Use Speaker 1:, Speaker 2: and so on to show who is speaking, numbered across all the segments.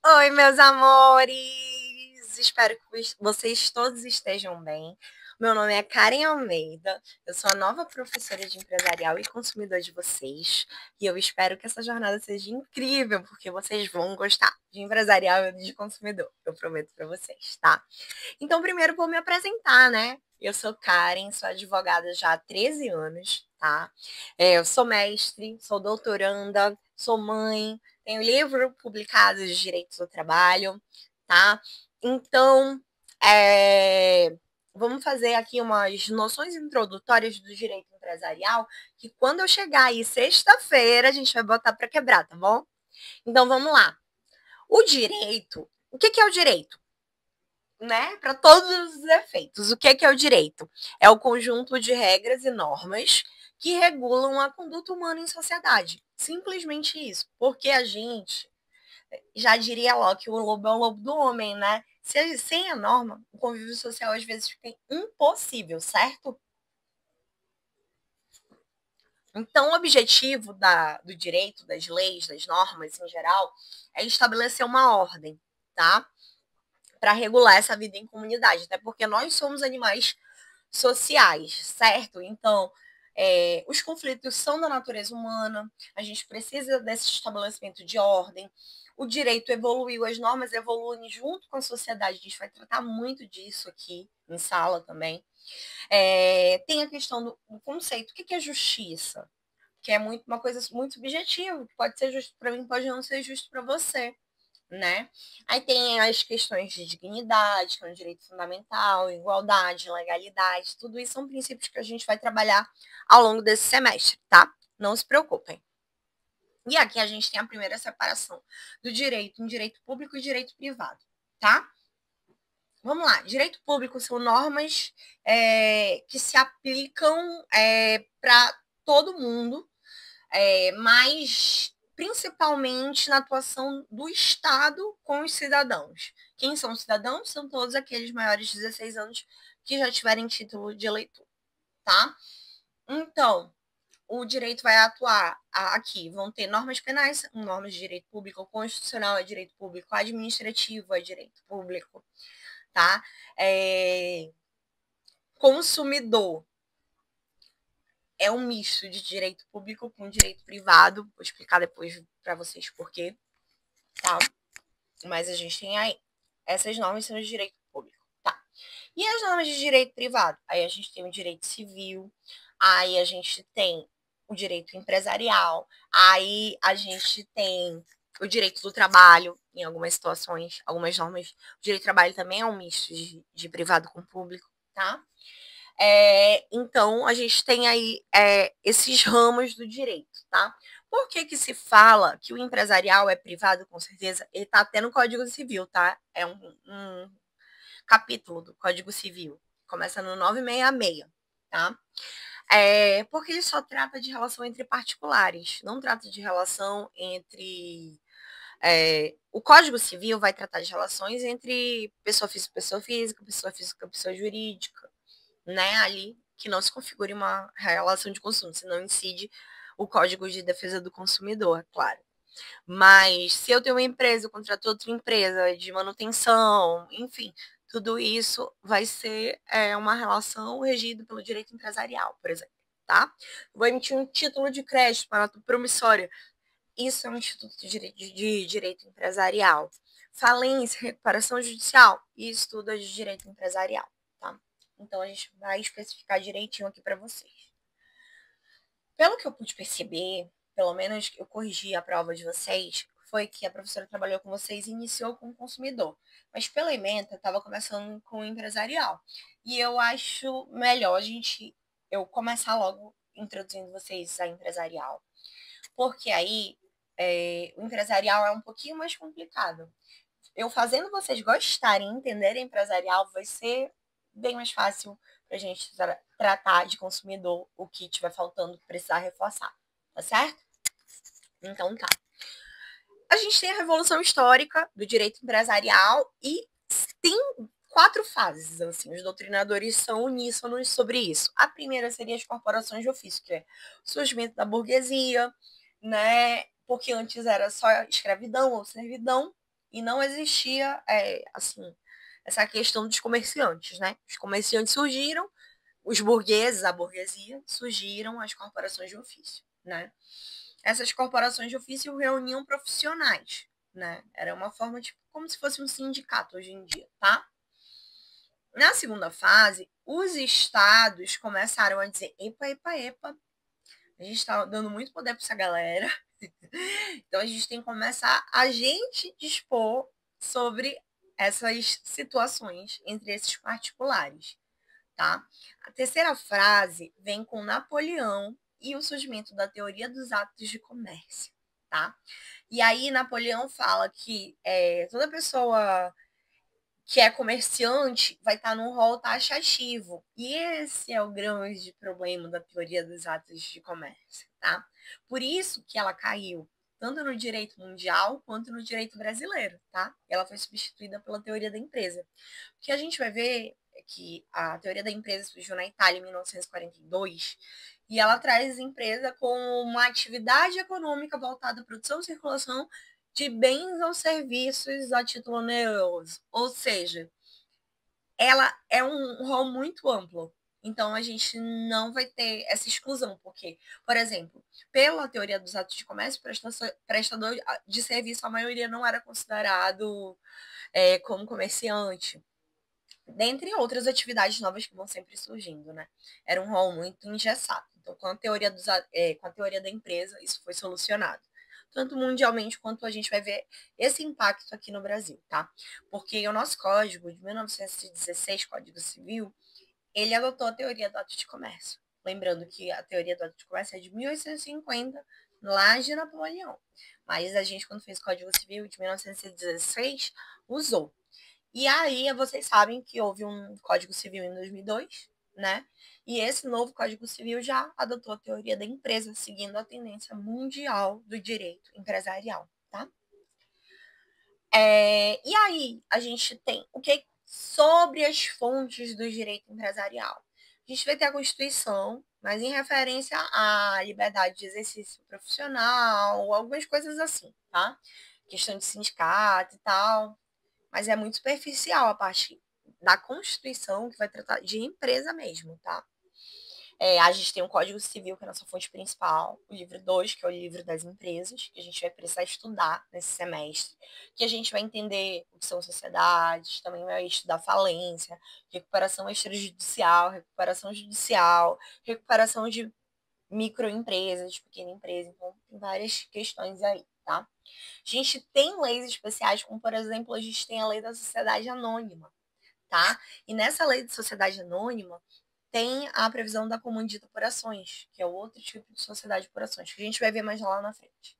Speaker 1: Oi, meus amores! Espero que vocês todos estejam bem. Meu nome é Karen Almeida, eu sou a nova professora de empresarial e consumidor de vocês. E eu espero que essa jornada seja incrível, porque vocês vão gostar de empresarial e de consumidor. Eu prometo para vocês, tá? Então, primeiro vou me apresentar, né? Eu sou Karen, sou advogada já há 13 anos, tá? Eu sou mestre, sou doutoranda, sou mãe, tenho livro publicado de direitos do trabalho, tá? Então, vamos fazer aqui umas noções introdutórias do direito empresarial, que quando eu chegar aí sexta-feira, a gente vai botar para quebrar, tá bom? Então, vamos lá. O que é o direito? Né, para todos os efeitos. O que é o direito? É o conjunto de regras e normas que regulam a conduta humana em sociedade. Simplesmente isso. Porque a gente, já diria Locke, o lobo é o lobo do homem, né? Sem a norma, o convívio social às vezes fica impossível, certo? Então, o objetivo do direito, das leis, das normas em geral, é estabelecer uma ordem, tá? Para regular essa vida em comunidade, até porque nós somos animais sociais, certo? Então, os conflitos são da natureza humana, a gente precisa desse estabelecimento de ordem, o direito evoluiu, as normas evoluem junto com a sociedade, a gente vai tratar muito disso aqui em sala também. Tem a questão do conceito, o que é justiça? Que é uma coisa muito subjetiva, que pode ser justo para mim, pode não ser justo para você, né? Aí tem as questões de dignidade, que é um direito fundamental, igualdade, legalidade, tudo isso são princípios que a gente vai trabalhar ao longo desse semestre, tá? Não se preocupem. E aqui a gente tem a primeira separação do direito em direito público e direito privado, tá? Vamos lá, direito público são normas que se aplicam para todo mundo, mas principalmente na atuação do Estado com os cidadãos. Quem são os cidadãos? São todos aqueles maiores de 16 anos que já tiverem título de eleitor, tá? Então, o direito vai atuar aqui. Vão ter normas penais, normas de direito público, constitucional é direito público, administrativo é direito público, tá? Consumidor é um misto de direito público com direito privado. Vou explicar depois para vocês por quê, tá? Mas a gente tem aí. Essas normas são de direito público, tá? E as normas de direito privado? Aí a gente tem o direito civil, aí a gente tem o direito empresarial, aí a gente tem o direito do trabalho, em algumas situações, algumas normas. O direito do trabalho também é um misto de privado com público, tá? Então, a gente tem aí esses ramos do direito, tá? Por que se fala que o empresarial é privado? Com certeza, ele está até no Código Civil, tá? É um capítulo do Código Civil. Começa no 966, tá? Porque ele só trata de relação entre particulares, não trata de relação entre... o Código Civil vai tratar de relações entre pessoa física, pessoa física, pessoa jurídica, né, ali, que não se configure uma relação de consumo, senão incide o Código de Defesa do Consumidor, é claro. Mas se eu tenho uma empresa, eu contrato outra empresa de manutenção, enfim, tudo isso vai ser uma relação regida pelo direito empresarial, por exemplo, tá? Vou emitir um título de crédito para nota promissória. Isso é um instituto de direito empresarial. Falência, recuperação judicial, isso tudo é de direito empresarial, tá? Então, a gente vai especificar direitinho aqui para vocês. Pelo que eu pude perceber, pelo menos eu corrigi a prova de vocês, foi que a professora trabalhou com vocês e iniciou com o consumidor. Mas pela ementa, estava começando com o empresarial. E eu acho melhor eu começar logo introduzindo vocês a empresarial. Porque aí, o empresarial é um pouquinho mais complicado. Eu fazendo vocês gostarem, entenderem empresarial, vai ser bem mais fácil para a gente tratar de consumidor o que tiver faltando, precisar reforçar, tá certo? Então tá. A gente tem a revolução histórica do direito empresarial e tem 4 fases, assim, os doutrinadores são uníssonos sobre isso. A primeira seria as corporações de ofício, que é o surgimento da burguesia, né? Porque antes era só escravidão ou servidão, e não existia, assim, essa questão dos comerciantes, né? Os comerciantes surgiram, os burgueses, a burguesia, surgiram as corporações de ofício, né? Essas corporações de ofício reuniam profissionais, né? Era uma forma, tipo, como se fosse um sindicato hoje em dia, tá? Na segunda fase, os estados começaram a dizer, epa, epa, epa, a gente tá dando muito poder para essa galera, então a gente tem que começar a gente dispor sobre essas situações entre esses particulares, tá? A terceira frase vem com Napoleão e o surgimento da teoria dos atos de comércio, tá? E aí Napoleão fala que toda pessoa que é comerciante vai estar num rol taxativo. E esse é o grande problema da teoria dos atos de comércio, tá? Por isso que ela caiu tanto no direito mundial quanto no direito brasileiro, tá? Ela foi substituída pela teoria da empresa. O que a gente vai ver é que a teoria da empresa surgiu na Itália em 1942 e ela traz a empresa como uma atividade econômica voltada à produção e circulação de bens ou serviços a título oneroso. Ou seja, ela é um rol muito amplo. Então, a gente não vai ter essa exclusão, porque, por exemplo, pela teoria dos atos de comércio, prestador de serviço, a maioria não era considerado como comerciante, dentre outras atividades novas que vão sempre surgindo, né? Era um rol muito engessado. Então, com a teoria da empresa, isso foi solucionado. Tanto mundialmente quanto a gente vai ver esse impacto aqui no Brasil, tá? Porque o nosso código de 1916, Código Civil, ele adotou a teoria do ato de comércio. Lembrando que a teoria do ato de comércio é de 1850, lá de Napoleão. Mas a gente, quando fez o Código Civil de 1916, usou. E aí, vocês sabem que houve um Código Civil em 2002, né? E esse novo Código Civil já adotou a teoria da empresa, seguindo a tendência mundial do direito empresarial, tá? E aí, a gente tem o que sobre as fontes do direito empresarial? A gente vai ter a Constituição, mas em referência à liberdade de exercício profissional, algumas coisas assim, tá? Questão de sindicato e tal, mas é muito superficial a parte da Constituição, que vai tratar de empresa mesmo, tá? A gente tem o Código Civil, que é a nossa fonte principal, o livro 2, que é o livro das empresas, que a gente vai precisar estudar nesse semestre, que a gente vai entender o que são sociedades, também vai estudar falência, recuperação extrajudicial, recuperação judicial, recuperação de microempresas, de pequena empresa, então tem várias questões aí, tá? A gente tem leis especiais, como por exemplo, a gente tem a lei da sociedade anônima, tá? E nessa lei de sociedade anônima tem a previsão da comum dita por ações, que é outro tipo de sociedade por ações, que a gente vai ver mais lá na frente.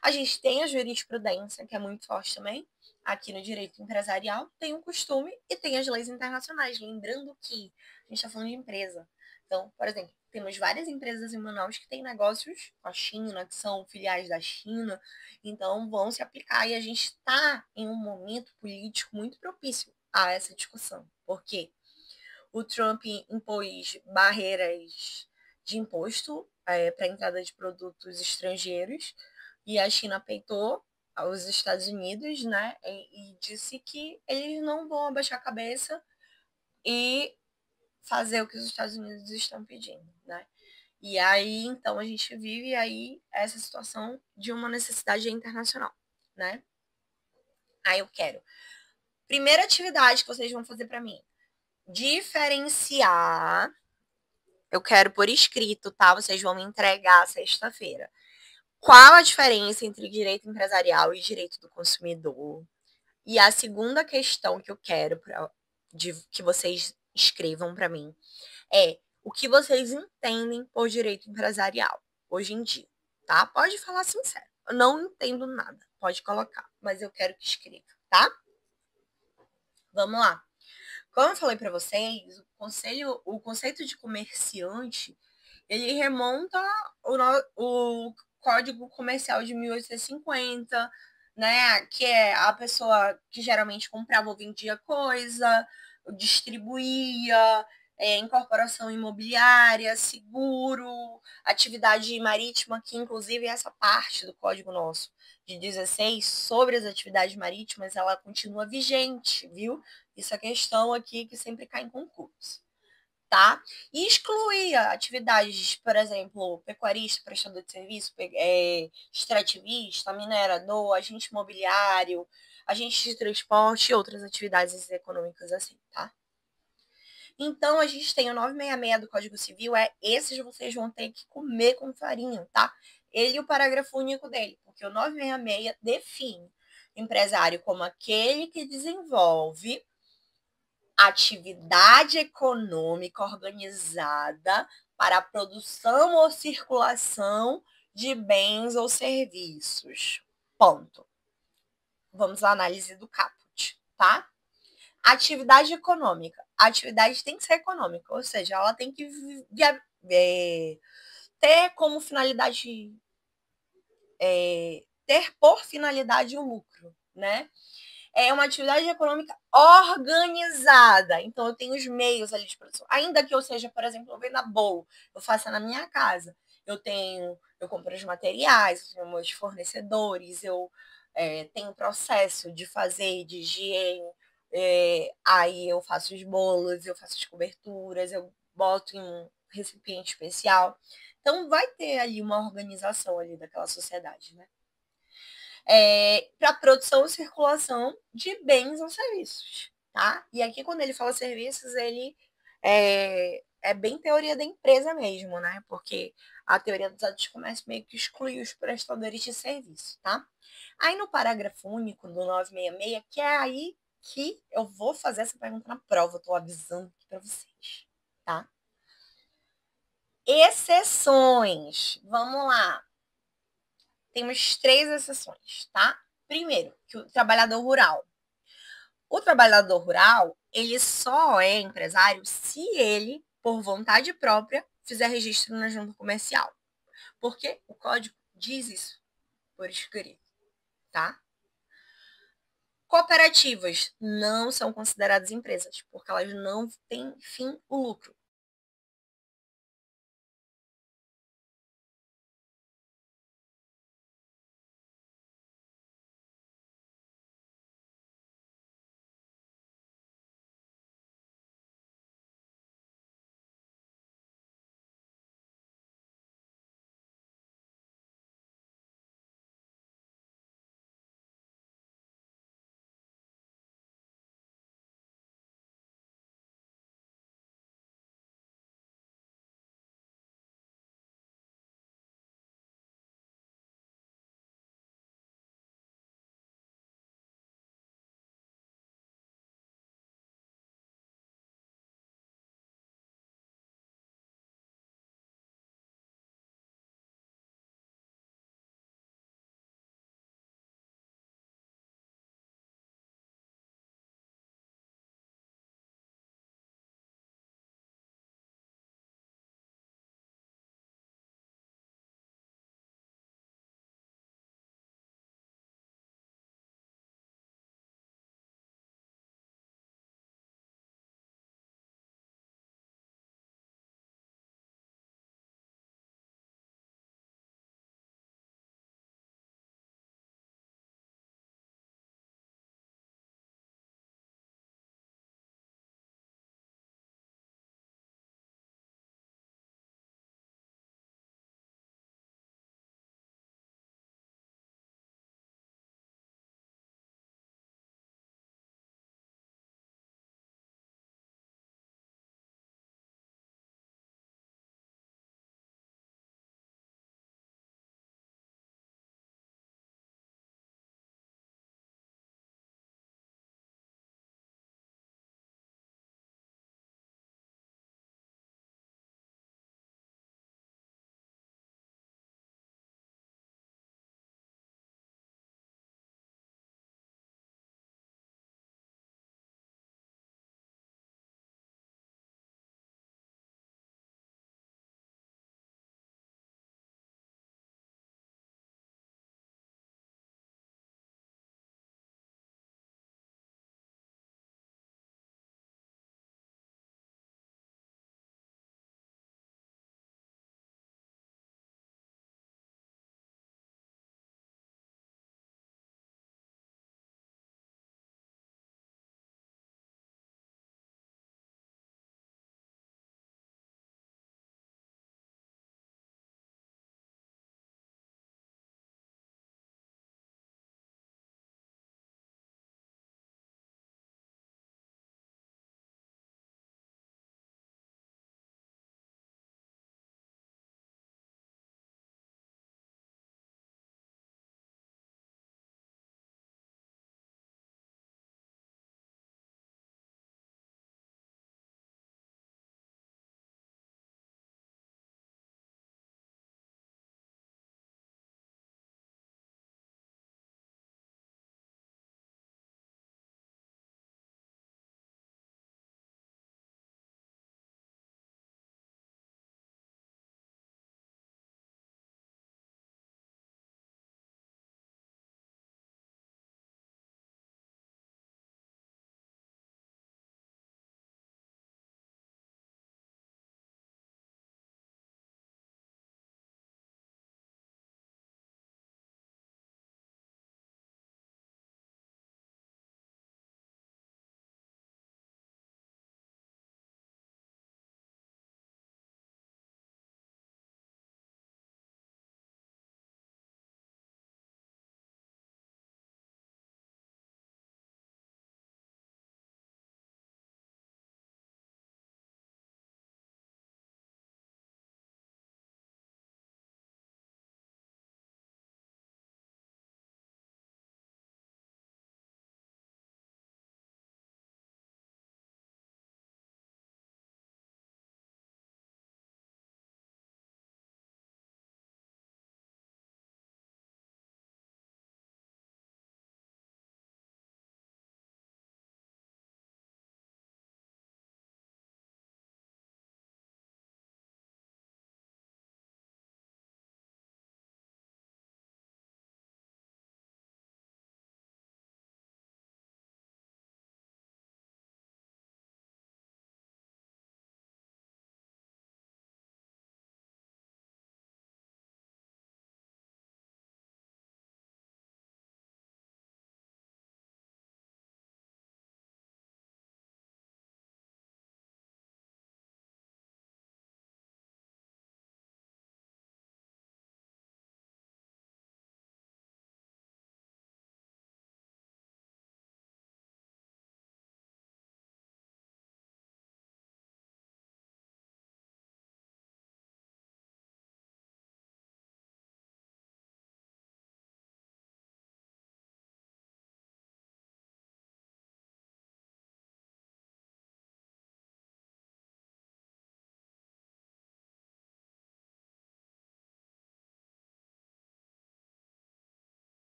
Speaker 1: A gente tem a jurisprudência, que é muito forte também, aqui no direito empresarial, tem o costume e tem as leis internacionais, lembrando que a gente está falando de empresa. Então, por exemplo, temos várias empresas em Manaus que têm negócios com a China, que são filiais da China, então vão se aplicar. E a gente está em um momento político muito propício a essa discussão. Por quê? O Trump impôs barreiras de imposto para a entrada de produtos estrangeiros e a China peitou os Estados Unidos, né? E disse que eles não vão abaixar a cabeça e fazer o que os Estados Unidos estão pedindo, né? E aí, então, a gente vive aí essa situação de uma necessidade internacional, né? Aí eu quero. Primeira atividade que vocês vão fazer para mim. Diferenciar. Eu quero por escrito, tá? Vocês vão me entregar sexta-feira. Qual a diferença entre direito empresarial e direito do consumidor? E a segunda questão que eu quero que vocês escrevam para mim é o que vocês entendem por direito empresarial hoje em dia, tá? Pode falar sincero. Eu não entendo nada. Pode colocar, mas eu quero que escreva, tá? Vamos lá. Como eu falei para vocês, o conceito de comerciante, ele remonta o Código Comercial de 1850, né? Que é a pessoa que geralmente comprava ou vendia coisa, distribuía, incorporação imobiliária, seguro, atividade marítima, que inclusive essa parte do código nosso de 16 sobre as atividades marítimas, ela continua vigente, viu? Isso é questão aqui que sempre cai em concurso, tá? E excluir atividades, por exemplo, pecuarista, prestador de serviço, extrativista, minerador, agente imobiliário, agente de transporte e outras atividades econômicas assim, tá? Então, a gente tem o 966 do Código Civil, esses vocês vão ter que comer com farinha, tá? Ele e o parágrafo único dele, porque o 966 define empresário como aquele que desenvolve atividade econômica organizada para a produção ou circulação de bens ou serviços. Ponto. Vamos à análise do caput, tá? Atividade econômica. A atividade tem que ser econômica, ou seja, ela tem que ter como finalidade, ter por finalidade o lucro, né? É uma atividade econômica organizada. Então, eu tenho os meios ali de produção. Ainda que eu seja, por exemplo, eu venda bolo, eu faça na minha casa. Eu compro os materiais, eu tenho meus fornecedores, eu tenho processo de fazer, de higiene, aí eu faço os bolos, eu faço as coberturas, eu boto em um recipiente especial. Então, vai ter ali uma organização ali daquela sociedade, né? Para produção e circulação de bens ou serviços, tá? E aqui, quando ele fala serviços, ele é bem teoria da empresa mesmo, né? Porque a teoria dos atos de comércio meio que exclui os prestadores de serviço, tá? Aí, no parágrafo único do 966, que é aí que eu vou fazer essa pergunta na prova, eu tô avisando aqui para vocês, tá? Exceções. Vamos lá. Temos 3 exceções, tá? Primeiro, que o trabalhador rural. O trabalhador rural, ele só é empresário se ele, por vontade própria, fizer registro na junta comercial. Porque o código diz isso por escrito, tá? Cooperativas não são consideradas empresas, porque elas não têm fim o lucro.